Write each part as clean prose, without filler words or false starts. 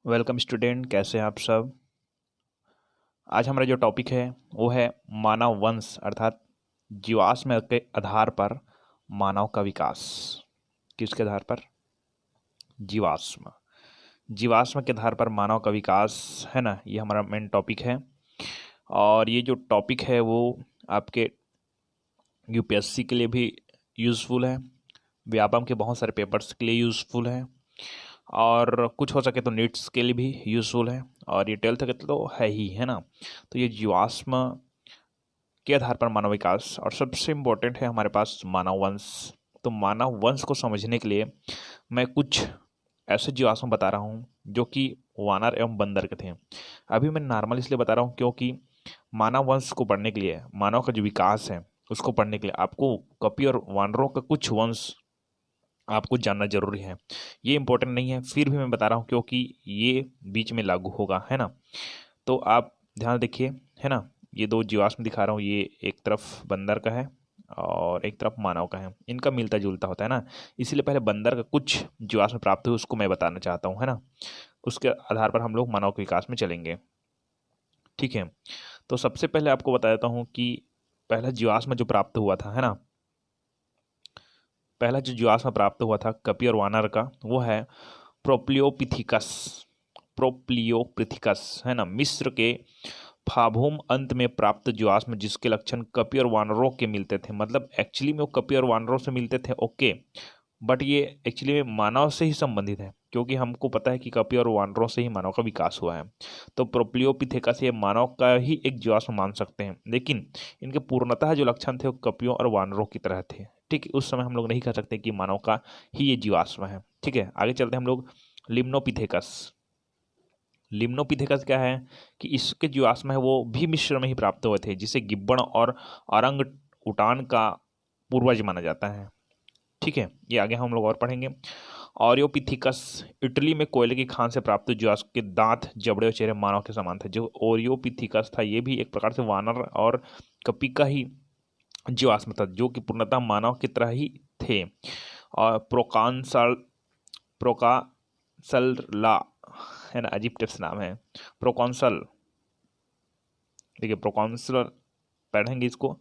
Welcome student, कैसे हैं आप सब। आज हमारा जो टॉपिक है वो है मानव वंश अर्थात जीवाश्म के आधार पर मानव का विकास। किसके आधार पर? जीवाश्म। जीवाश्म के आधार पर मानव का विकास है ना, ये हमारा मेन टॉपिक है। और ये जो टॉपिक है वो आपके यूपीएससी के लिए भी यूज़फुल है, व्यापम के बहुत सारे पेपर्स के लिए यूज़फुल है, और कुछ हो सके तो नीट्स के लिए भी यूज़फुल है, और ये 12th के तो है ही, है ना। तो ये जीवाश्म के आधार पर मानव विकास, और सबसे इम्पोर्टेंट है हमारे पास मानव वंश। तो मानव वंश को समझने के लिए मैं कुछ ऐसे जीवाश्म बता रहा हूँ जो कि वानर एवं बंदर के थे। अभी मैं नॉर्मल इसलिए बता रहा हूँ क्योंकि मानव वंश को पढ़ने के लिए, मानव का जो विकास है उसको पढ़ने के लिए आपको कपि और वानरों का कुछ वंश आपको जानना जरूरी है। ये इंपॉर्टेंट नहीं है, फिर भी मैं बता रहा हूँ क्योंकि ये बीच में लागू होगा, है ना। तो आप ध्यान देखिए, है ना। ये दो जीवाश्म दिखा रहा हूँ, ये एक तरफ बंदर का है और एक तरफ मानव का है। इनका मिलता जुलता होता है ना, इसीलिए पहले बंदर का कुछ जीवाश्म प्राप्त हुए उसको मैं बताना चाहता हूँ, है ना। उसके आधार पर हम लोग मानव के विकास में चलेंगे, ठीक है। तो सबसे पहले आपको बता देता हूँ कि पहला जीवाश्म जो प्राप्त हुआ था, है ना, पहला जो जीवाश्म प्राप्त हुआ था कपि और वानर का, वो है प्रोप्लियोपिथिकस। प्रोप्लियोपिथिकस, है ना, मिस्र के फाभूम अंत में प्राप्त जीवाश्म जिसके लक्षण कपि और वानरों के मिलते थे। मतलब एक्चुअली में वो कपि और वानरों से मिलते थे, ओके, बट ये एक्चुअली में मानव से ही संबंधित है क्योंकि हमको पता है कि कपि और वानरों से ही मानव का विकास हुआ है। तो प्रोप्लियोपिथेकस ये मानव का ही एक जीवाश्म मान सकते हैं, लेकिन इनके पूर्णतः जो लक्षण थे वो कपियों और वानरों की तरह थे। ठीक, उस समय हम लोग नहीं कह सकते कि मानव का ही ये जीवाश्म है। ठीक है, आगे चलते हैं हम लोग। लिम्नोपिथेकस। लिम्नोपिथेकस क्या है कि इसके जो आसम है वो भी मिस्र में ही प्राप्त हुए थे, जिसे गिब्बन और औरंग उटान का पूर्वज माना जाता है। ठीक है, ये आगे हम लोग और पढ़ेंगे। ओरियोपिथिकस इटली में कोयले की खान से प्राप्त जीवाश्म के दांत, जबड़े और चेहरे मानव के समान थे। जो ओरियोपिथिकस था ये भी एक प्रकार से वानर और कपि का ही जीवाश्म था, जो कि पूर्णतः मानव की तरह ही थे। और प्रोकासलला, है ना, अजीब टिप्स नाम है, प्रोकॉन्सल। देखिए प्रोकॉन्सल पढ़ेंगे इसको,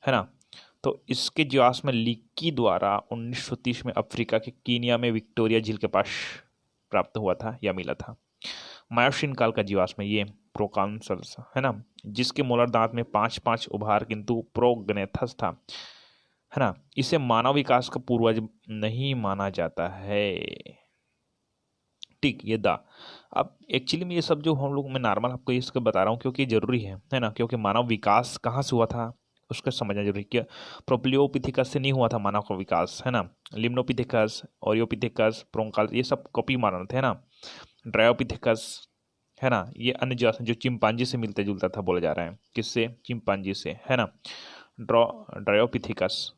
है ना। तो इसके जीवाश्म लीकी द्वारा 1930 में अफ्रीका के कीनिया में विक्टोरिया झील के पास प्राप्त हुआ था या मिला था। मायोसिन काल का जीवाश्म है ये प्रोकॉन्सल्स, है ना, जिसके मोलर दांत में 5-5 उभार किंतु प्रोगनेथस था, है ना। इसे मानव विकास का पूर्वज नहीं माना जाता है। ठीक, ये दा। अब एक्चुअली में ये सब जो हम लोग, मैं नॉर्मल आपको इसको बता रहा हूँ क्योंकि जरूरी है ना, क्योंकि मानव विकास कहाँ से हुआ था उसका समझना जरूरी है। क्या प्रोप्लियोपिथिकस से नहीं हुआ था मानव का विकास, है ना। लिम्नोपिथिकस, ओरियोपिथिकस, प्रोंकाल ये सब कॉपी मानव थे, है ना। ड्रायोपिथिकस, है ना, ये अन्य जो चिंपांजी से मिलता जुलता था बोला जा रहा है। किससे? चिंपांजी से, है ना। ड्रायोपिथिकस,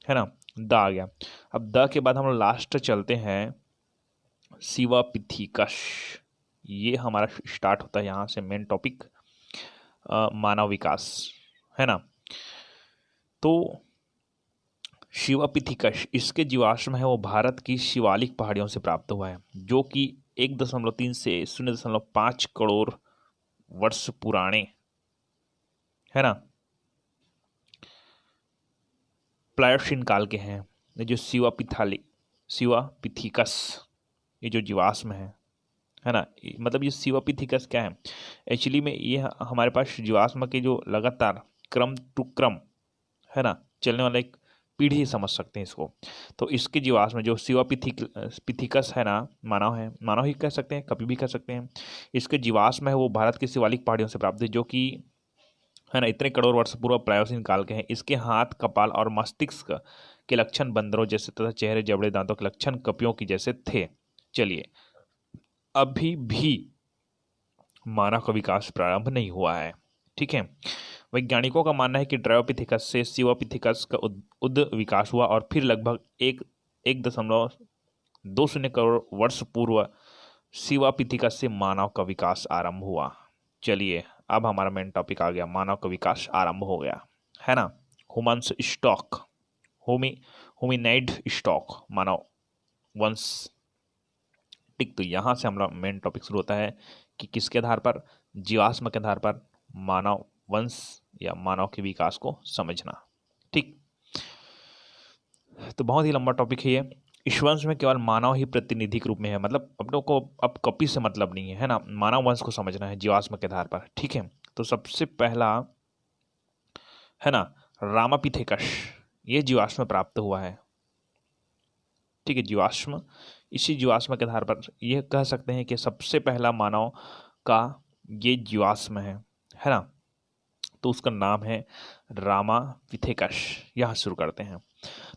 है ना। द आ गया। अब द के बाद हम लोग लास्ट चलते हैं, शिवापिथिकस। ये हमारा स्टार्ट होता है यहाँ से मेन टॉपिक, मानव विकास, है ना। तो शिवापिथिकस, इसके जीवाश्म है वो भारत की शिवालिक पहाड़ियों से प्राप्त हुआ है, जो कि 1.3 से 0.5 करोड़ वर्ष पुराने, है ना, प्लायोसिन काल के हैं। ये जो शिवापिथिकस, ये जो जीवाश्म है ना, मतलब ये शिवापिथिकस क्या है एक्चुअली में, ये हमारे पास जीवाश्म के जो लगातार क्रम टू क्रम, है ना, चलने वाला एक पीढ़ी ही समझ सकते हैं इसको। तो इसके जीवाश्म जो पिथिकस है ना, मानव है, मानव ही कह सकते हैं, कभी भी कह सकते हैं। इसके जीवाश्म है वो भारत की शिवालिक पहाड़ियों से प्राप्त है, जो कि, है ना, इतने करोड़ वर्ष पूर्व प्लायोसिन काल के हैं। इसके हाथ, कपाल और मस्तिष्क के लक्षण बंदरों जैसे तथा चेहरे, जबड़े, दांतों के लक्षण कपियों की जैसे थे। चलिए, अभी भी मानव का विकास प्रारंभ नहीं हुआ है, ठीक है। वैज्ञानिकों का मानना है कि ड्रायोपिथिकस से शिवापिथिकस का उद विकास हुआ और फिर लगभग 1.20 करोड़ वर्ष पूर्व शिवापिथिकस से मानव का विकास आरंभ हुआ। चलिए, अब हमारा मेन टॉपिक आ गया, मानव का विकास आरंभ हो गया, है ना। ह्यूमन्स स्टॉक, होमी होमिनाइड स्टॉक, मानव वंश, ठीक, तो यहाँ से हमारा मेन टॉपिक शुरू होता है कि किसके आधार पर, जीवाश्म के आधार पर मानव वंश या मानव के विकास को समझना। ठीक, तो बहुत ही लंबा टॉपिक है ये। इस वंश में केवल मानव ही प्रातिनिधिक रूप में है, मतलब अपनों को अब कॉपी से मतलब नहीं है ना, मानव वंश को समझना है जीवाश्म के आधार पर। ठीक है, तो सबसे पहला है ना रामापिथेकस, ये जीवाश्म प्राप्त हुआ है। ठीक है, जीवाश्म, इसी जीवाश्म के आधार पर यह कह सकते हैं कि सबसे पहला मानव का ये जीवाश्म है ना। तो उसका नाम है रामापिथेकस। यहाँ शुरू करते हैं।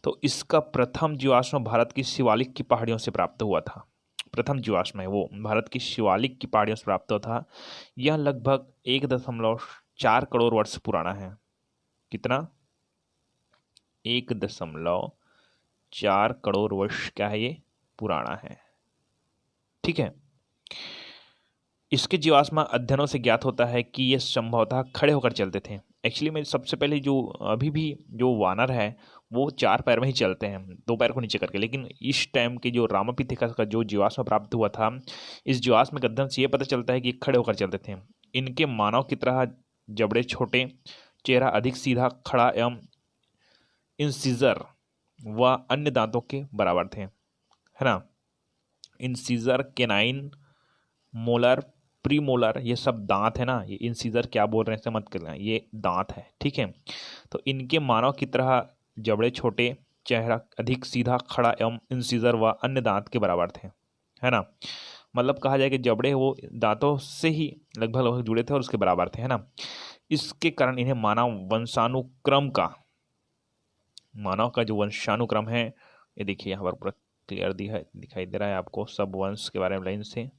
तो इसका प्रथम जीवाश्म भारत की शिवालिक की पहाड़ियों से प्राप्त हुआ था। प्रथम जीवाश्म है वो भारत की शिवालिक की पहाड़ियों से प्राप्त हुआ था। यह लगभग 1.4 करोड़ वर्ष पुराना है। कितना? 1.4 करोड़ वर्ष क्या है ये, पुराना है। ठीक है, इसके जीवाश्म अध्ययनों से ज्ञात होता है कि ये संभवतः खड़े होकर चलते थे। एक्चुअली में सबसे पहले जो अभी भी जो वानर है वो 4 पैर में ही चलते हैं, 2 पैर को नीचे करके, लेकिन इस टाइम के जो रामापिथेकस का जो जीवाश्म प्राप्त हुआ था, इस जीवाश्म के अध्ययन से ये पता चलता है कि ये खड़े होकर चलते थे। इनके मानव की तरह जबड़े छोटे, चेहरा अधिक सीधा खड़ा एवं इंसिजर व अन्य दांतों के बराबर थे, है ना। इंसिजर, केनाइन, मोलर, प्रीमोलर, ये सब दांत है ना। ये इंसिजर क्या बोल रहे हैं इसे मत करना, ये दांत है। ठीक है, तो इनके मानव की तरह जबड़े छोटे, चेहरा अधिक सीधा खड़ा एवं इंसिजर व अन्य दांत के बराबर थे, है ना। मतलब कहा जाए कि जबड़े वो दांतों से ही लगभग लगभग जुड़े थे और उसके बराबर थे, है ना। इसके कारण इन्हें मानव का जो वंशानुक्रम है, ये देखिए यहाँ पर पूरा क्लियर दिखाई दे रहा है आपको सब वंश के बारे में लाइन से।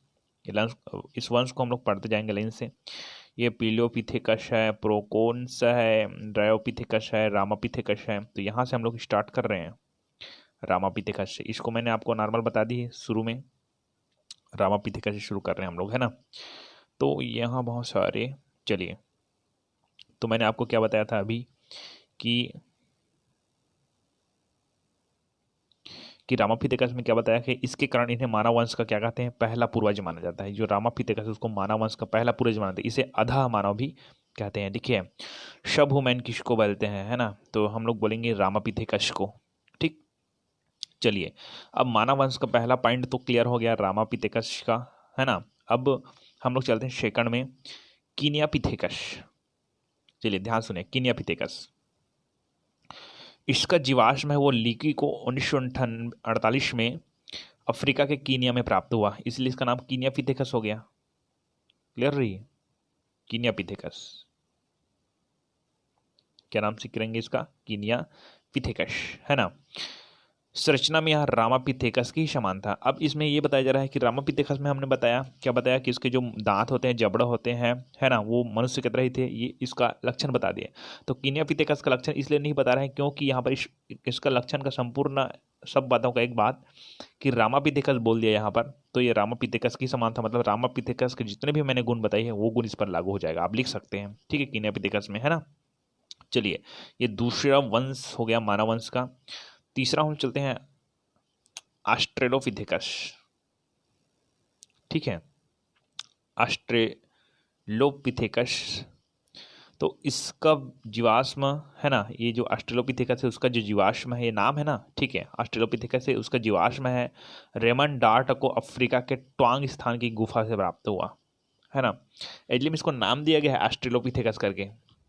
इस वंश को हम लोग पढ़ते जाएंगे लाइन से। ये पिलियोपिथेकस है, प्रोकोन्स है, ड्रायोपिथेकस है, रामापिथेकस है। तो यहाँ से हम लोग स्टार्ट कर रहे हैं रामापिथेकस से। इसको मैंने आपको नॉर्मल बता दी है शुरू में, रामापिथेकस से शुरू कर रहे हैं हम लोग, है ना। तो यहाँ बहुत सारे, चलिए, तो मैंने आपको क्या बताया था अभी कि रामापिथेकस में क्या बताया कि इसके कारण इन्हें मानव वंश का क्या कहते हैं, पहला पूर्वज माना जाता है। जो रामापिथेकस है उसको मानव वंश का पहला पूर्वज माना जाता है। इसे अधा मानव भी कहते हैं। देखिए, सब ह्यूमन किसको बोलते हैं, है ना, तो हम लोग बोलेंगे रामापिथेकस को। ठीक, चलिए, अब मानव वंश का पहला पॉइंट तो क्लियर हो गया रामापिथेकस का, है ना। अब हम लोग चलते हैं सेकंड में, कीनियापिथेकस। चलिए ध्यान सुने, कीनियापिथेकस, इसका जीवाश्म है वो लीकी को 1948 में अफ्रीका के कीनिया में प्राप्त हुआ, इसलिए इसका नाम कीनियापिथेकस हो गया। क्लियर रही, कीनियापिथेकस। क्या नाम से करेंगे इसका, कीनियापिथेकस, है ना। संरचना में यह रामापिथेकस की समान था। अब इसमें यह बताया जा रहा है कि रामापिथेकस में हमने बताया, क्या बताया कि इसके जो दांत होते हैं, जबड़े होते हैं, है ना, वो मनुष्य की तरह ही थे। ये इसका लक्षण बता दिए। तो कीनियापिथेकस का लक्षण इसलिए नहीं बता रहे हैं क्योंकि यहाँ पर इसका लक्षण का संपूर्ण सब बातों का एक बात कि रामापिथेकस बोल दिया यहाँ पर, तो ये रामापिथेकस की समान था। मतलब रामापिथेकस के जितने भी मैंने गुण बताए हैं वो गुण इस पर लागू हो जाएगा, आप लिख सकते हैं। ठीक है, कीनियापिथेकस में, है ना। चलिए, ये दूसरा वंश हो गया मानव वंश का। तीसरा हम चलते हैं ऑस्ट्रेलोपिथेकस। ठीक है, ऑस्ट्रेलोपिथेकस, तो इसका जीवाश्म है ना, ये जो ऑस्ट्रेलोपिथेकस है उसका जो जीवाश्म है, ये नाम है ना, ठीक है, ऑस्ट्रेलोपिथेकस है, उसका जीवाश्म है रेमन डार्ट को अफ्रीका के ट्वांग स्थान की गुफा से प्राप्त हुआ, है ना। इसलिए इसको नाम दिया गया है ऑस्ट्रेलोपिथेकस करके।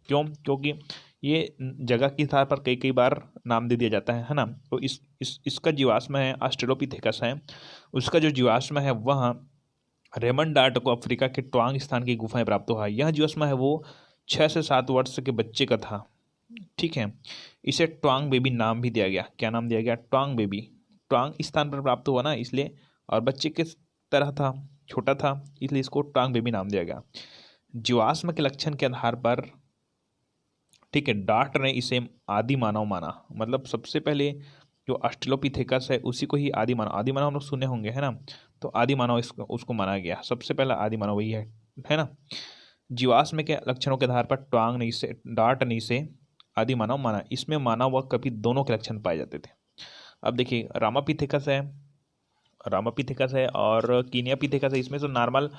क्यों? क्योंकि ये जगह के आधार पर कई कई बार नाम दे दिया जाता है ना। तो इसका जीवाश्म है ऑस्ट्रेलोपिथेकस है, उसका जो जीवाश्म है वह रेमन डार्ट को अफ्रीका के ट्वांग स्थान की गुफाएं प्राप्त हुआ। यह जीवाश्म है वो 6 से 7 वर्ष के बच्चे का था। ठीक है, इसे ट्वांग बेबी नाम भी दिया गया। क्या नाम दिया गया? ट्वांग बेबी। ट्वांग स्थान पर प्राप्त हुआ ना इसलिए, और बच्चे के तरह था, छोटा था, इसलिए इसको ट्वांग बेबी नाम दिया गया। जीवाश्म के लक्षण के आधार पर, ठीक है, डार्ट ने इसे आदि मानव माना। मतलब सबसे पहले जो ऑस्ट्रेलोपिथेकस है उसी को ही आदि मानव हम लोग सुने होंगे, है ना। तो आदि मानव उसको माना गया, सबसे पहला आदि मानव वही है ना। जीवाश्म के लक्षणों के आधार पर डार्ट ने इसे आदि मानव माना। इसमें मानव व कभी दोनों के लक्षण पाए जाते थे। अब देखिए, रामापिथेकस है रामापिथेकस है और कीनियापिथेकस है। इसमें तो नॉर्मल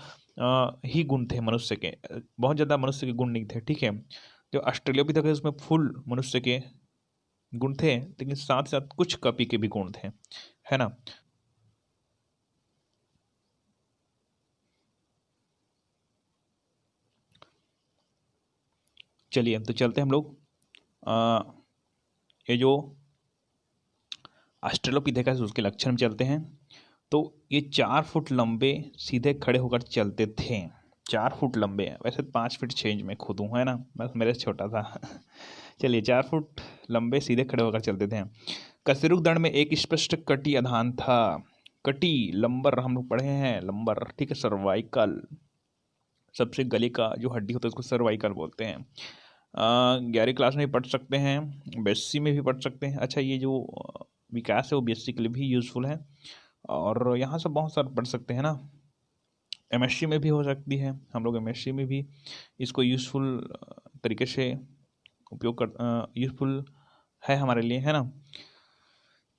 ही गुण थे मनुष्य के, बहुत ज़्यादा मनुष्य के गुण नहीं थे, ठीक है। जो ऑस्ट्रेलियोपिथेकस है उसमें फुल मनुष्य के गुण थे, लेकिन साथ साथ कुछ कॉपी के भी गुण थे, है ना। चलिए तो चलते हैं हम लोग ये जो ऑस्ट्रेलोपिथेकस उसके लक्षण में चलते हैं। तो ये 4 फुट लंबे सीधे खड़े होकर चलते थे। 4 फुट लंबे हैं, वैसे 5 फीट 6 इंच में खुद हूँ, है ना, बस मेरे से छोटा था। चलिए 4 फुट लंबे सीधे खड़े होकर चलते थे। कशेरुक दंड में एक स्पष्ट कटी आधान था। कटी लंबर हम लोग पढ़े हैं, लंबर, ठीक है। सर्वाइकल, सबसे गले का जो हड्डी होता है उसको सर्वाइकल बोलते हैं। 11वीं क्लास में भी पढ़ सकते हैं, बीएससी में भी पढ़ सकते हैं। अच्छा, ये जो विकास है वो बीएससी के लिए भी यूज़फुल है, और यहाँ से बहुत सारा पढ़ सकते हैं ना। एमएससी में भी हो सकती है, हम लोग एमएससी में भी इसको यूज़फुल तरीके से उपयोग कर, यूज़फुल है हमारे लिए, है ना।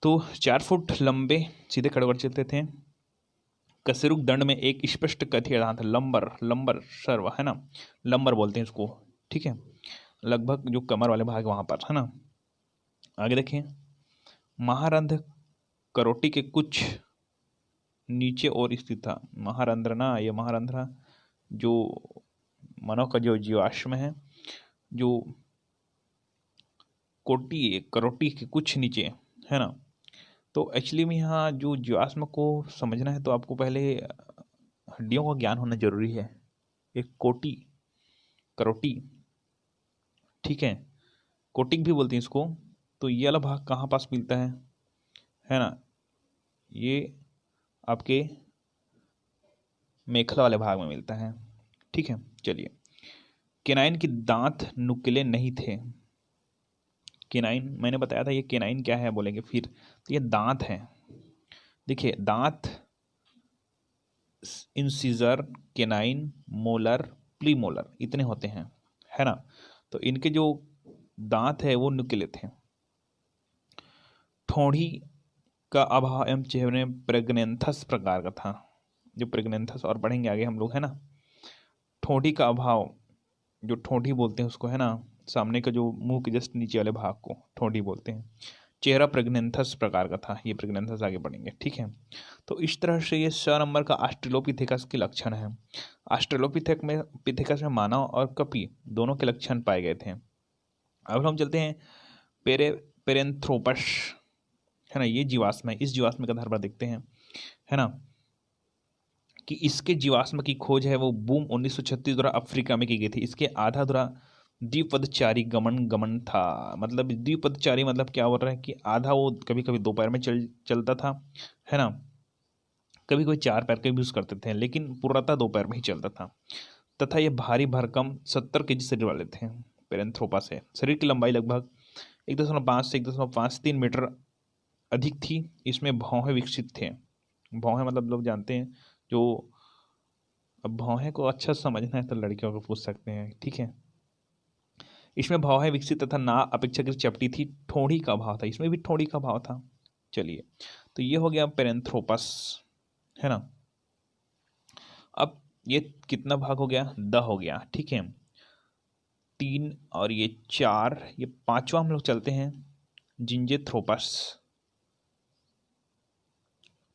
तो 4 फुट लंबे सीधे खड़े होकर चलते थे। कशेरुक दंड में एक स्पष्ट कथी आधान था। लंबर, लंबर सर्व, है ना, लंबर बोलते हैं इसको, ठीक है। लगभग जो कमर वाले भाग वहाँ पर, है ना। आगे देखें, महारंध्र करोटी के कुछ नीचे और स्थित था। महारंध्र ना, ये महारंध्र जो मानव का जो जीवाश्म है, जो कोटी करोटी के कुछ नीचे, है ना। तो एक्चुअली में यहाँ जो जीवाश्म को समझना है तो आपको पहले हड्डियों का ज्ञान होना जरूरी है। एक कोटी, करोटी, ठीक है, कोटिक भी बोलते हैं इसको। तो ये वाला भाग कहाँ पास मिलता है ना, ये आपके मेखला वाले भाग में मिलता है, ठीक है। चलिए, केनाइन की दांत नुकीले नहीं थे। केनाइन मैंने बताया था, ये केनाइन क्या है बोलेंगे फिर, तो ये दांत है। देखिए, दांत इंसिजर, केनाइन, मोलर, प्रीमोलर इतने होते हैं, है ना। तो इनके जो दांत है वो नुकीले थे। ठोड़ी का अभाव एवं चेहरे प्रेग्नेंथस प्रकार का था। जो प्रेग्नेंथस और पढ़ेंगे आगे हम लोग, है ना। ठोड़ी का अभाव, जो ठोड़ी बोलते हैं उसको, है ना, सामने का जो मुंह के जस्ट नीचे वाले भाग को ठोड़ी बोलते हैं। चेहरा प्रेग्नेंथस प्रकार का था, ये प्रेग्नेंथस आगे बढ़ेंगे, ठीक है। तो इस तरह से ये 6 नंबर का ऑस्ट्रेलोपिथेकस के लक्षण है। ऑस्ट्रेलोपिथेकस में मानव और कपी दोनों के लक्षण पाए गए थे। अब हम चलते हैं पेरेंथ्रोपस, है ना, ये जीवाश्म है। इस जीवाश्म के आधार पर देखते हैं, है ना, कि इसके जीवाश्म की खोज है वो बूम 1936 द्वारा अफ्रीका में की गई थी। इसके आधा द्वारा द्विपदचारी गमन था। मतलब द्विपदचारी मतलब क्या हो रहा है कि आधा वो कभी कभी 2 पैर में चलता था, है ना, कभी कभी 4 पैर का भी यूज करते थे, लेकिन पूर्णतः 2 पैर में ही चलता था। तथा ये भारी भरकम 70 केजी शरीर वाले थे। पेरेंथ्रोपस है। शरीर की लंबाई लगभग 1.5 से 1.53 मीटर अधिक थी। इसमें भौहें विकसित थे। भौहें मतलब लोग जानते हैं जो, अब भौहें को अच्छा समझना है तो लड़कियों को पूछ सकते हैं, ठीक है। इसमें भौहें विकसित तथा नाक अपेक्षाकृत चपटी थी। ठोड़ी का भाव था, इसमें भी ठोड़ी का भाव था। चलिए, तो ये हो गया पेरेंथ्रोपस, है ना। अब ये कितना भाग हो गया, हो गया, ठीक है। 3 और ये 4, ये 5वां हम लोग चलते हैं, जिंजेथ्रोपस,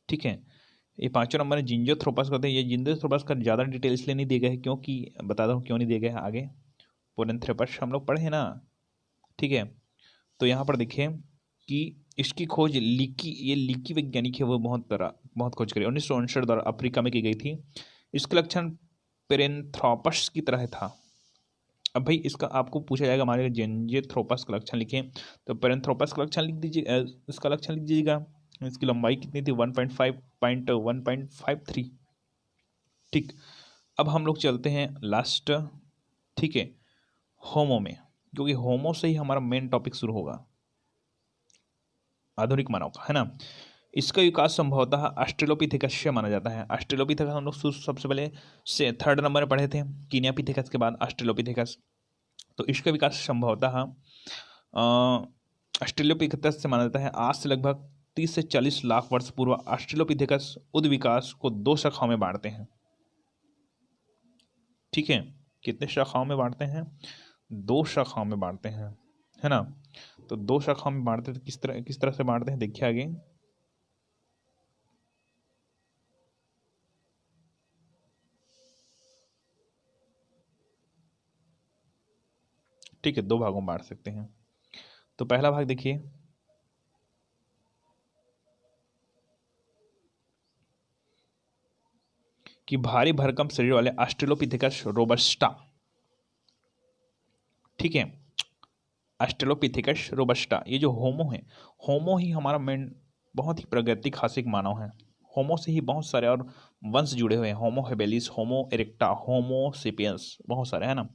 ठीक है। ये 5वां नंबर है जिंजोथ्रोपस कहते हैं। ये जिंजोथ्रोपस का ज़्यादा डिटेल इसलिए नहीं दिए गए है क्योंकि, बता दूँ क्यों नहीं दिए गए हैं आगे। पोरेंथ्रोपस हम लोग पढ़े हैं ना, ठीक है। तो यहाँ पर देखिए कि इसकी खोज ये लीकी वैज्ञानिक है, वो बहुत खोज करी 1959 द्वारा अफ्रीका में की गई थी। इसके लक्षण पेरेंथ्रोपस की तरह था। अब भाई इसका आपको पूछा जाएगा हमारे जिंजेथ्रोपस का लक्षण लिखें, तो पेरेंथ्रोपस का लक्षण लिख दीजिए, इसका लक्षण लिख दीजिएगा। इसकी लंबाई कितनी थी, 1.53, ठीक। अब हम लोग चलते हैं लास्ट, ठीक है, होमो में, क्योंकि होमो से ही हमारा मेन टॉपिक शुरू होगा आधुनिक मानव का, है ना। इसका विकास संभवतः ऑस्ट्रेलोपिथेकस से माना जाता है। ऑस्ट्रेलोपिथेकस हम लोग सबसे पहले से 3rd नंबर में पढ़े थे, कीनियापिथेकस के बाद ऑस्ट्रेलोपिथेकस। तो इसका विकास संभवतः ऑस्ट्रेलोपिथेकस से माना जाता है। आज से लगभग 30 से 40 लाख वर्ष पूर्व ऑस्ट्रेलोपिथेकस उद्विकास को 2 शाखाओं में बांटते हैं। ठीक है, कितने शाखाओं में बांटते हैं? 2 शाखाओं में बांटते हैं, है ना। तो 2 शाखाओं में बांटते हैं, तो किस तरह से बांटते हैं देखिए आगे। ठीक है, 2 भागों में बांट सकते हैं। तो पहला भाग देखिए, कि भारी भरकम शरीर वाले ऑस्ट्रेलोपिथेकस रोबस्टा। ठीक है, ऑस्ट्रेलोपिथेकस रोबस्टा, ये जो होमो है, होमो ही हमारा मेन बहुत ही प्रागैतिक मानव है। होमो से ही बहुत सारे और वंश जुड़े हुए हैं, होमो हेबेलिस, होमो इरेक्टा, होमो सेपियंस, बहुत सारे, है ना।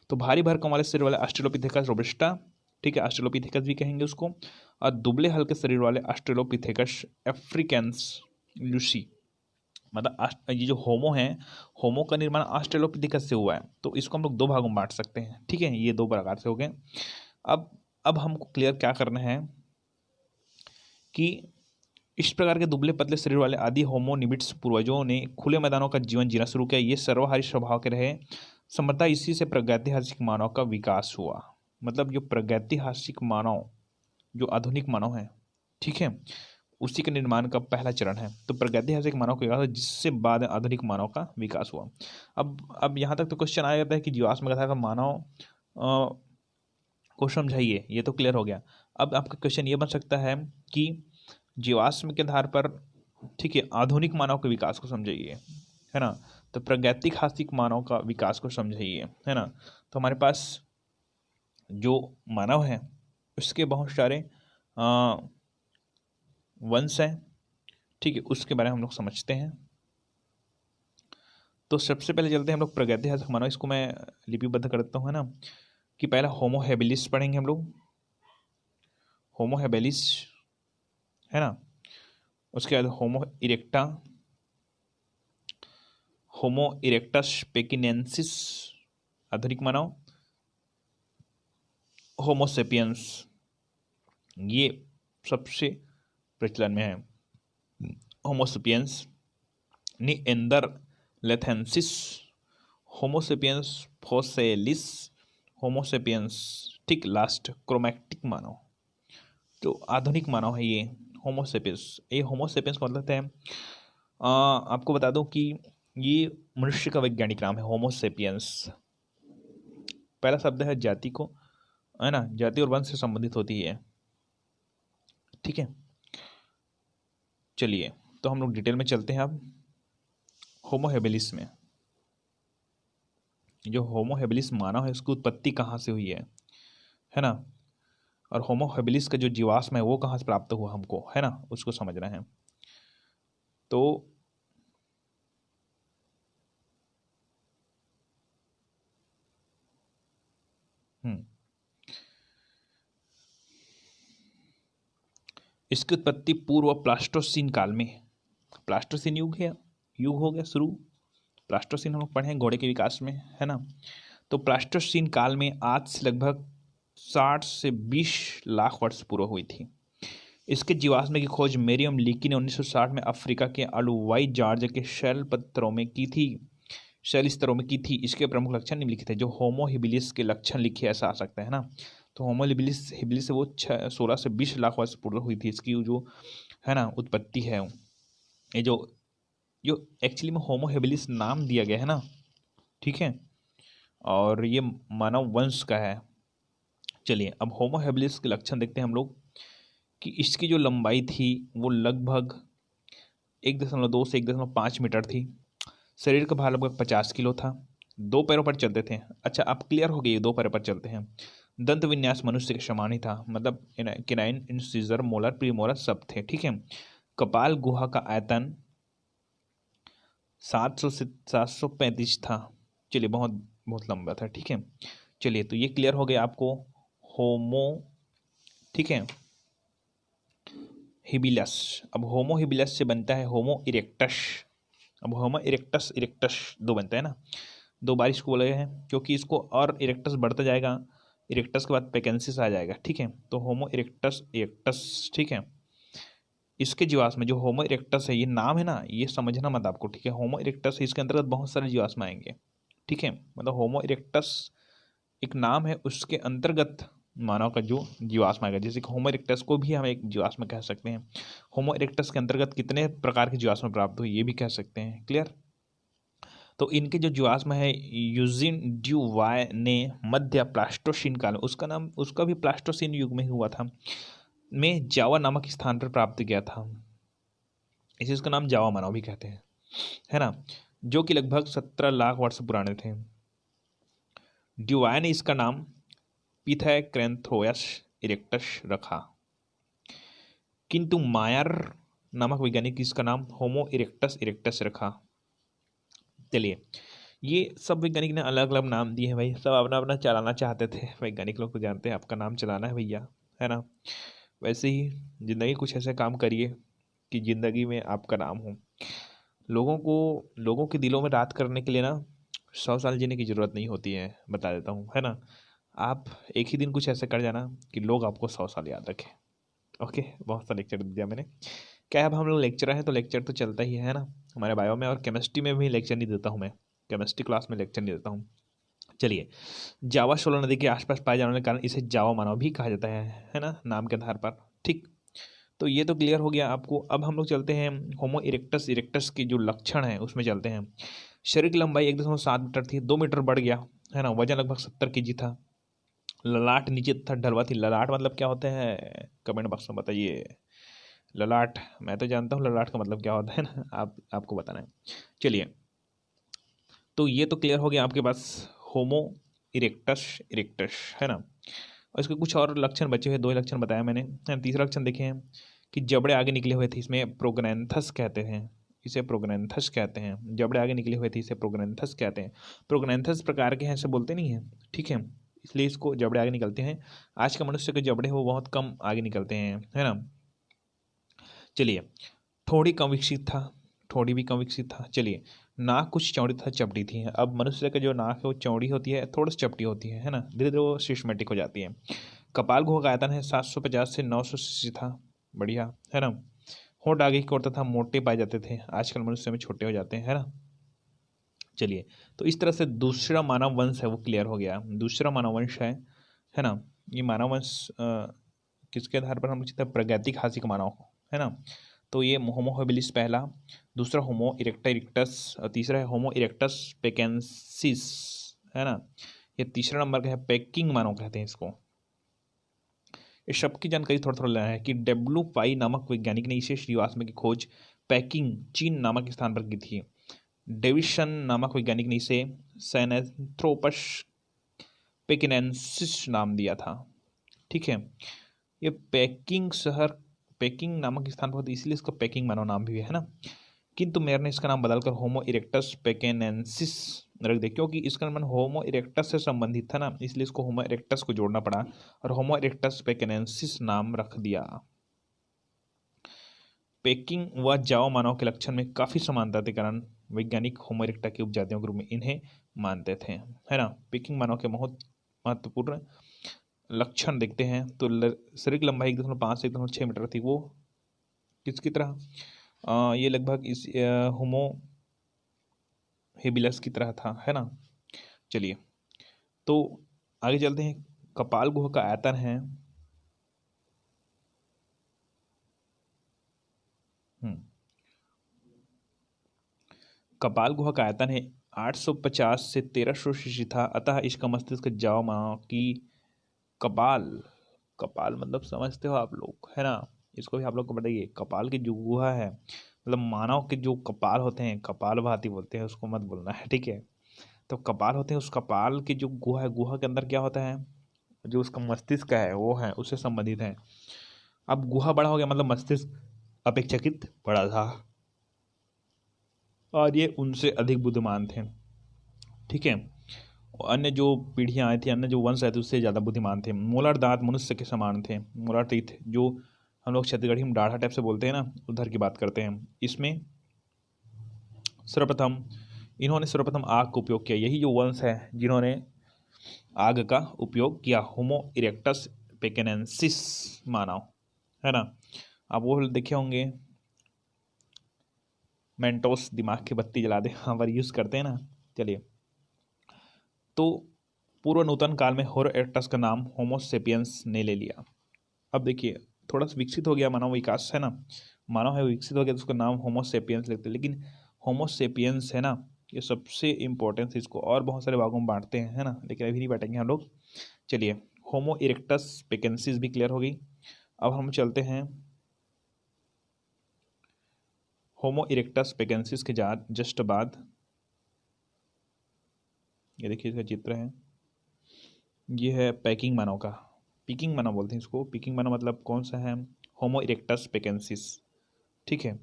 तो भारी भरकम वाले शरीर वाले ऑस्ट्रेलोपिथेकस रोबस्टा, ठीक है, ऑस्ट्रेलोपिथेकस भी कहेंगे उसको। और दुबले हल्के शरीर वाले ऑस्ट्रेलोपिथेकस अफ्रीकैंस लूसी, मतलब ये जो होमो है, होमो का निर्माण ऑस्ट्रेलोपिथेकस से हुआ है। तो इसको हम लोग 2 भागों में बांट सकते हैं। ठीक है, ये 2 प्रकार से हो गए। अब हमको क्लियर क्या करना है कि इस प्रकार के दुबले पतले शरीर वाले आदि होमोनिमिड्स पूर्वजों ने खुले मैदानों का जीवन जीना शुरू किया। ये सर्वहारी स्वभाव के रहे, संभवतः इसी से प्रागैतिहासिक मानव का विकास हुआ। मतलब जो प्रागैतिहासिक मानव, जो आधुनिक मानव है, ठीक है, उसी के निर्माण का पहला चरण है। तो प्रागैतिहासिक मानव का विकास, जिससे बाद में आधुनिक मानव का विकास हुआ। अब यहाँ तक तो क्वेश्चन आ जाता है कि जीवाश्म कथा का मानव को समझाइए, ये तो क्लियर हो गया। अब आपका क्वेश्चन ये बन सकता है कि जीवाश्म के आधार पर, ठीक है, आधुनिक मानव के विकास को समझाइए, है ना। तो प्रागैतिहासिक मानव का विकास को समझाइए, है ना। तो हमारे पास जो मानव है उसके बहुत सारे वंश हैं, ठीक है, उसके बारे में हम लोग समझते हैं। तो सबसे पहले चलते हैं हम लोग प्रागैतिहासिक मानव, इसको मैं लिपिबद्ध करता हूँ, है ना। कि पहला होमो हेबिलिस पढ़ेंगे हम लोग, होमो हेबिलिस, है ना। उसके बाद होमो इरेक्टा, होमो इरेक्टस पेकिनेंसिस आधुनिक मानव, होमो सेपियंस, ये सबसे प्रचलन में है। होमो सेपियंस, निएंदर लेथेंसिस, होमो सेपियंस फोसेलिस, होमो सेपियंस, ठीक, लास्ट क्रोमैटिक मानव। जो आधुनिक मानव है ये होमो सेपियंस। ये होमो सेपियंस का मतलब है, आपको बता दूं कि ये मनुष्य का वैज्ञानिक नाम है होमो सेपियंस। पहला शब्द है जाति को, है ना, जाति और वंश से संबंधित होती है। ठीक है, चलिए तो हम लोग डिटेल में चलते हैं। अब होमो हेबिलिस में, जो होमो हेबिलिस मानव है उसकी उत्पत्ति कहाँ से हुई है ना। और होमो हेबिलिस का जो जीवाश्म है वो कहाँ से प्राप्त हुआ हमको, है ना, उसको समझना है। तो इसकी उत्पत्ति पूर्व प्लास्टोसीन काल में, प्लास्टोसीन युग हो गया शुरू। प्लास्टोसीन हम लोग पढ़े हैं घोड़े के विकास में, है ना। तो प्लास्टोसीन काल में आज से लगभग 60 से 20 लाख वर्ष पूर्व हुई थी। इसके जीवाश्म की खोज मेरियम लीकी ने 1960 में अफ्रीका के अलुवाई जॉर्ज के शैल पत्थरों में की थी, शैल स्तरों में की थी। इसके प्रमुख लक्षण निम्नलिखित है। जो होमो हिबिलिस के लक्षण लिखे ऐसा आ सकता है ना। तो होमो हिबिलिस वो 16 से 20 लाख वर्ष पूर्व हुई थी। इसकी जो है ना उत्पत्ति है, ये जो जो एक्चुअली में होमो हेबिलिस नाम दिया गया है ना, ठीक है, और ये मानव वंश का है। चलिए अब होमो हेबिलिस के लक्षण देखते हैं हम लोग, कि इसकी जो लंबाई थी वो लगभग 1.2 से 1.5 मीटर थी। शरीर का भार लगभग 50 किलो था। 2 पैरों पर चलते थे। अच्छा, आप क्लियर हो गए, 2 पैरों पर चलते हैं। दंत विन्यास मनुष्य के समान ही था, मतलब केनाइन, इंसिजर, मोलर, प्रीमोलर सब थे, ठीक है। कपाल गुहा का आयतन 700 से 735 था। चलिए बहुत बहुत लंबा था, ठीक है। चलिए तो ये क्लियर हो गया आपको होमो, ठीक है, हिबिलस। अब होमो हिबिलस से बनता है होमो इरेक्टस। अब होमो इरेक्टस इरेक्टस 2 बनता है ना, 2 बार इसको बोले हैं क्योंकि इसको और इरेक्टस बढ़ता जाएगा, इरेक्टस के बाद पेकेंसिस आ जाएगा, ठीक है। तो होमो इरेक्टस इरेक्टस, ठीक है। इसके जीवाश्म जो होमो इरेक्टस है, ये नाम है ना, ये समझना मत आपको, ठीक है। होमो इरेक्टस है, इसके अंतर्गत बहुत सारे जीवाश्म आएंगे, ठीक है। मतलब होमो इरेक्टस एक नाम है, उसके अंतर्गत मानव का जो जीवाश्म आएगा। जैसे कि होमो इरेक्टस को भी हम एक जीवाश्म कह सकते हैं। होमो इरेक्टस के अंतर्गत कितने प्रकार के जीवाश्म प्राप्त हुए, ये भी कह सकते हैं। क्लियर। तो इनके जो जीवाश्म है, यूजिन ड्यू वाय ने मध्य प्लास्टोसीन काल में, उसका नाम, उसका भी प्लास्टोसीन युग में हुआ था, में जावा नामक स्थान पर प्राप्त किया था। इसी इसका नाम जावा मानव भी कहते हैं, है ना, जो कि लगभग 17 लाख वर्ष पुराने थे। ड्यूवाय ने इसका नाम पिथैक्रैंथोयस इरेक्टस रखा, किंतु मायर नामक वैज्ञानिक इसका नाम होमो इरेक्टस इरेक्टस रखा। चलिए, ये सब वैज्ञानिक ने अलग अलग नाम दिए हैं भाई, सब अपना अपना चलाना चाहते थे। वैज्ञानिक लोग तो जानते हैं आपका नाम चलाना है भैया, है ना। वैसे ही जिंदगी कुछ ऐसे काम करिए कि जिंदगी में आपका नाम हो। लोगों के दिलों में राज करने के लिए ना 100 साल जीने की ज़रूरत नहीं होती है, बता देता हूँ, है ना। आप एक ही दिन कुछ ऐसे कर जाना कि लोग आपको 100 साल याद रखें। ओके, बहुत सा लेक्चर दे दिया मैंने। क्या है, अब हम लोग लेक्चर हैं तो लेक्चर तो चलता ही है ना हमारे बायो में, और केमिस्ट्री में भी लेक्चर नहीं देता हूँ मैं, केमिस्ट्री क्लास में लेक्चर नहीं देता हूँ। चलिए, जावा सोलर नदी के आसपास पाए जाने के कारण इसे जावा मानव भी कहा जाता है ना, नाम के आधार पर। ठीक, तो ये तो क्लियर हो गया आपको। अब हम लोग चलते हैं होमो इरेक्टस इरेक्टस के जो लक्षण हैं उसमें चलते हैं। शरीर की लंबाई 1.7 मीटर थी, 2 मीटर बढ़ गया, है ना। वजन लगभग 70 kg था। ललाट नीचे तथा ढलवा थी। ललाट मतलब क्या होता है, कमेंट बॉक्स में बताइए। ललाट मैं तो जानता हूँ, ललाट का मतलब क्या होता है ना, आपको बताना है। चलिए, तो ये तो क्लियर हो गया आपके पास होमो इरेक्टस इरेक्टस, है ना। और इसके कुछ और लक्षण बचे हुए, 2 लक्षण बताया मैंने। तीसरा लक्षण देखें कि जबड़े आगे निकले हुए थे, इसमें प्रोग्नैंथस कहते हैं, इसे प्रोग्नैंथस कहते हैं। जबड़े आगे निकले हुए थे, इसे प्रोग्नैंथस कहते हैं। प्रोग्नैंथस प्रकार के हैं, ऐसे बोलते नहीं हैं, ठीक है, इसलिए इसको जबड़े आगे निकलते हैं। आज के मनुष्य के जबड़े वो बहुत कम आगे निकलते हैं, है ना। चलिए, थोड़ी कम विकसित था, थोड़ी भी कम विकसित था। चलिए, नाक कुछ चौड़ी तथा चपटी थी। अब मनुष्य का जो नाक है वो चौड़ी होती है, थोड़ी सी चपटी होती है ना, धीरे धीरे वो सिस्टमेटिक हो जाती है। कपाल गुहा का आयतन है 750 से 900 सीसी था, बढ़िया, है ना। होंठ आगे की ओर तथा मोटे पाए जाते थे, आजकल मनुष्य में छोटे हो जाते हैं, है ना। चलिए, तो इस तरह से दूसरा मानव वंश है वो क्लियर हो गया। दूसरा मानव वंश है ना। ये मानव वंश किसके आधार पर हम लोग चलते हैं, प्रागैतिक मानव, है ना। तो ये होमो हेबिलिस पहला, दूसरा होमो इरेक्टा इरेक्टस, और तीसरा है होमो इरेक्टस पेकेंसिस, है ना। ये तीसरा नंबर का है, पेकिंग मानव कहते हैं इसको। इस शब्द की जानकारी थोड़ा थोड़ा लेना है कि डब्ल्यू पाई नामक वैज्ञानिक ने इसे जीवाश्म की खोज पैकिंग चीन नामक स्थान पर की थी। डेविसन नामक वैज्ञानिक ने इसे सैनेंथ्रोपस पेकिनेंसिस नाम दिया था, ठीक है। ये पेकिंग नामक स्थान पर, इसलिए इसका पेकिंग मानव नाम भी है ना। किंतु मेयर ने इसका नाम बदलकर होमो इरेक्टस पेकेनेंसिस रख दिया, क्योंकि इसका नाम होमो इरेक्टस से संबंधित था ना, इसलिए इसको होमो इरेक्टस को जोड़ना पड़ा और होमो इरेक्टस पेकेनेंसिस नाम रख दिया। पेकिंग व जावा मानव के लक्षण में काफी समानता के कारण वैज्ञानिक होमो इरेक्टा की उपजातियों के रूप में इन्हें मानते थे, है ना। पेकिंग मानव के बहुत महत्वपूर्ण लक्षण देखते हैं तो शरीर की लंबाई 1.5 से 1.6 मीटर थी, वो किसकी तरह, ये लगभग इस होमो हेबिलस की तरह था, है ना। चलिए, तो आगे चलते हैं। कपाल गुहा का आयतन है कपाल गुहा का आयतन है 850 से 1300 सीसी था, अतः इसका मस्तिष्क जावा मानव की कपाल, कपाल मतलब समझते हो आप लोग, है ना। इसको भी आप लोग को बताइए, कपाल की जो गुहा है, मतलब मानव के जो कपाल होते हैं, कपाल भाती बोलते हैं उसको, मत बोलना है, ठीक है। तो कपाल होते हैं, उस कपाल की जो गुहा है, गुहा के अंदर क्या होता है, जो उसका मस्तिष्क है वो है, उससे संबंधित है। अब गुहा बड़ा हो गया मतलब मस्तिष्क अपेक्षाकृत बड़ा था, और ये उनसे अधिक बुद्धिमान थे, ठीक है। और अन्य जो पीढ़ियाँ आई थी, अन्य जो वंश आए थे उससे ज़्यादा बुद्धिमान थे। मोलार दांत मनुष्य के समान थे। मोलार टीथ जो हम लोग छत्तीसगढ़ी में डाढ़ा टाइप से बोलते हैं ना, उधर की बात करते हैं। इसमें सर्वप्रथम इन्होंने सर्वप्रथम आग का उपयोग किया, यही जो वंश है जिन्होंने आग का उपयोग किया, होमो इरेक्टस पेकेनेंसिस मानव, है ना। आप वो देखे होंगे, मेंटोस दिमाग की बत्ती जला दे, हाँ पर यूज़ करते हैं ना। चलिए, तो पूर्व नूतन काल में होमो इरेक्टस का नाम होमो सेपियंस ने ले लिया। अब देखिए, थोड़ा सा विकसित हो गया मानव, विकास है ना, मानव है विकसित हो गया तो उसका नाम होमो सेपियंस लिखते हैं। लेकिन होमो सेपियंस है ना, ये सबसे इम्पोर्टेंस, इसको और बहुत सारे भागों में बांटते हैं, है ना, लेकिन अभी नहीं बांटेंगे हम लोग। चलिए, होमो इरेक्टस पेकेंसिस भी क्लियर हो गई। अब हम चलते हैं होमो इरेक्टस पेकेंसिस के जस्ट बाद, ये देखिए इसका चित्र है, ये है पैकिंग मानव का, पिकिंग मानव बोलते हैं इसको। पिकिंग मानव मतलब कौन सा है, होमो इरेक्टस पेकेंसिस। ठीक है,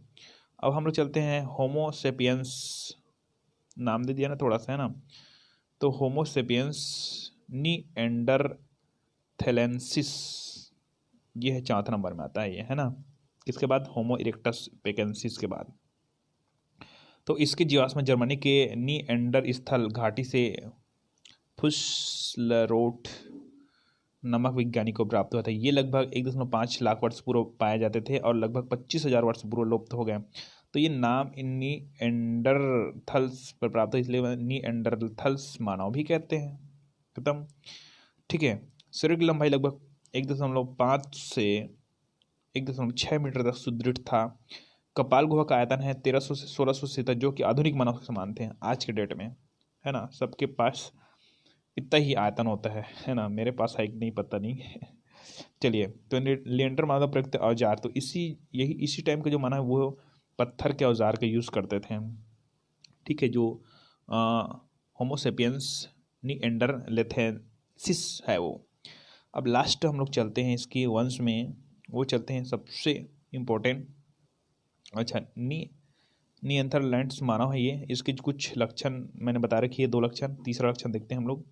अब हम लोग चलते हैं होमो सेपियंस, नाम दे दिया ना थोड़ा सा, है ना, तो होमो सेपियंस नीएंडरथेलेंसिस, ये है 4 नंबर में आता है ये, है ना, किसके बाद, होमो इरेक्टस पेकेंसिस के बाद। तो इसके जीवाश्म जर्मनी के नीएंडर स्थल घाटी से फुसलरोट नमक विज्ञानी को प्राप्त हुआ था। ये लगभग 1.5 लाख वर्ष पूर्व पाए जाते थे और लगभग 25,000 वर्ष पूर्व लुप्त हो गए। तो ये नाम इन नीएंडरथल्स पर प्राप्त है, इसलिए नीएंडरथल्स मानव भी कहते हैं। खत्म। ठीक है, शरीर की लंबाई लगभग 1.5 से 1.6 मीटर तक सुदृढ़ था। कपाल गुहा का आयतन है 1300 से 1600 सीटर, जो कि आधुनिक मानव के समान थे आज के डेट में, है ना, सबके पास इतना ही आयतन होता है ना, मेरे पास है कि नहीं पता नहीं। चलिए, तो लिएंडर मानव प्रयुक्त औजार, तो इसी टाइम का जो माना है वो पत्थर के औजार का यूज़ करते थे। ठीक है, जो होमोसेपियंस निएंडर लेथेंसिस है वो। अब लास्ट हम लोग चलते हैं इसके वंश में, वो चलते हैं सबसे इम्पोर्टेंट। अच्छा, निएंथरलैंड्स मानव है ये, इसके कुछ लक्षण मैंने बता रखी है, 2 लक्षण। तीसरा लक्षण देखते हैं हम लोग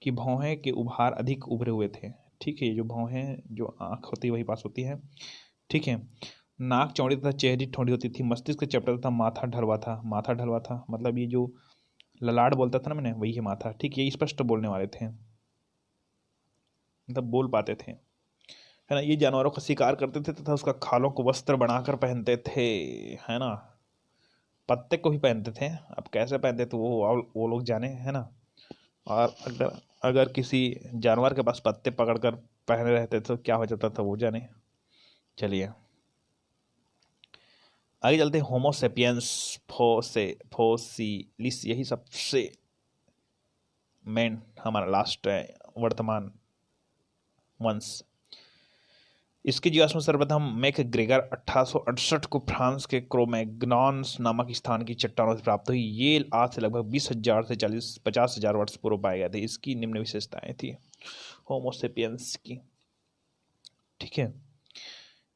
कि भौहें के उभार अधिक उभरे हुए थे। ठीक है, जो भौहें, जो आँख होती है वही पास होती है। ठीक है, नाक चौड़ी तथा चेहरी ठोड़ी होती थी, मस्तिष्क चपटा तथा माथा ढलवा था। माथा ढलवा था मतलब ये जो ललाट बोलता था ना मैंने, वही है माथा। ठीक, ये स्पष्ट बोलने वाले थे, मतलब बोल पाते थे, है ना। ये जानवरों का शिकार करते थे तथा उसका खालों को वस्त्र बनाकर पहनते थे, है ना। पत्ते को भी पहनते थे, अब कैसे पहनते थे वो लोग जाने, है ना। और अगर अगर किसी जानवर के पास पत्ते पकड़कर पहने रहते तो क्या हो जाता था वो जाने। चलिए, आगे चलते हैं होमोसेपियंस फोसिलिस, यही सबसे मेन हमारा लास्ट है वर्तमान वंश। इसकी जीवाश्म सर्वप्रथम मैक ग्रेगर 1868 को फ्रांस के क्रोमैग्नॉन्स नामक स्थान की चट्टानों से प्राप्त हुई। ये आज से लगभग 20,000 से 50,000 वर्ष पूर्व पाए गए थे। इसकी निम्न विशेषताएं थी होमोसेपियंस की। ठीक है,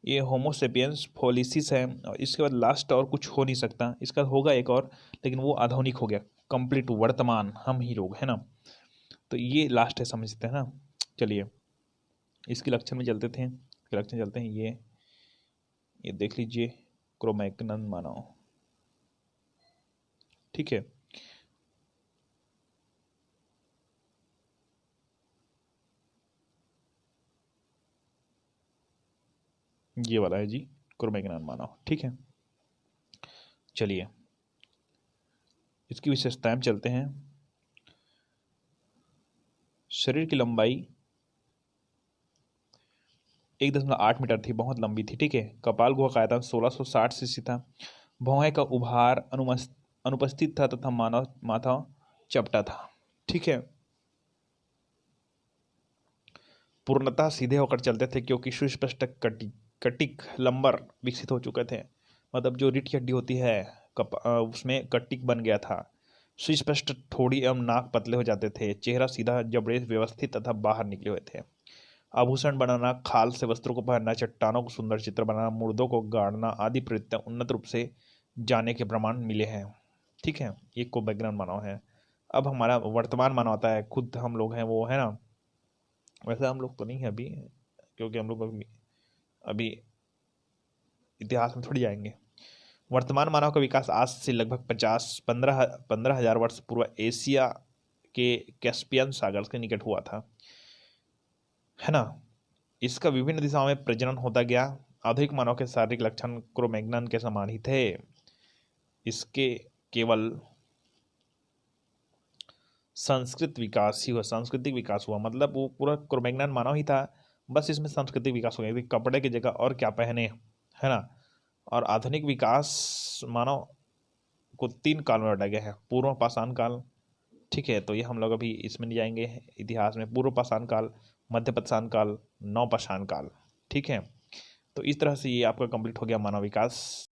ये होमोसेपियंस फोलिसिस है, और इसके बाद लास्ट और कुछ हो नहीं सकता, इसका होगा एक और, लेकिन वो आधुनिक हो गया, कंप्लीट वर्तमान हम ही लोग, है ना। तो ये लास्ट है, समझते हैं ना। चलिए, इसके लक्षण में चलते थे, लक्षण चलते हैं, ये देख लीजिए, क्रोमैग्नन मानव। ठीक है, ये वाला है जी, क्रोमैग्नन मानव। ठीक है, चलिए इसकी विशेषताएं चलते हैं। शरीर की लंबाई 1.8 मीटर थी, बहुत लंबी थी। ठीक है, कपाल गुहा का आयतन 1660 सीसी था। भौहें का उभार अनुपस्थित था तथा मानव माथा चपटा था। ठीक है, पूर्णतः सीधे होकर चलते थे क्योंकि सुस्पष्ट कटिक लंबर विकसित हो चुके थे। मतलब जो रीढ़ की हड्डी होती है उसमें कटिक बन गया था। सुस्पष्ट ठोड़ी एवं नाक पतले हो जाते थे। चेहरा सीधा, जबड़े व्यवस्थित तथा बाहर निकले हुए थे। आभूषण बनाना, खाल से वस्त्रों को पहनना, चट्टानों को सुंदर चित्र बनाना, मुर्दों को गाड़ना आदि प्रवृत्तियां उन्नत रूप से जाने के प्रमाण मिले हैं। ठीक है, ये को बैकग्राउंड मानव है। अब हमारा वर्तमान मानव आता है, खुद हम लोग हैं वो, है ना। वैसे हम लोग तो नहीं है अभी, क्योंकि हम लोग अभी इतिहास में थोड़ी जाएंगे। वर्तमान मानव का विकास आज से लगभग 15,000 वर्ष पूर्व एशिया के कैस्पियन सागर के निकट हुआ था, है ना। इसका विभिन्न दिशाओं में प्रजनन होता गया। आधुनिक मानव के शारीरिक लक्षण क्रोमैग्नन के समान ही थे। इसके केवल सांस्कृतिक विकास हुआ, मतलब वो पूरा क्रोमैग्नन मानव ही था, बस इसमें सांस्कृतिक विकास हो गया, कपड़े की जगह और क्या पहने, है ना। और आधुनिक विकास मानव को 3 काल में बांटा गया है। पूर्व पाषाण काल, ठीक है, तो ये हम लोग अभी इसमें नहीं जाएंगे इतिहास में। पूर्व पाषाण काल, मध्य पाषाण काल, नव पाषाण काल, ठीक है। तो इस तरह से ये आपका कंप्लीट हो गया मानव विकास।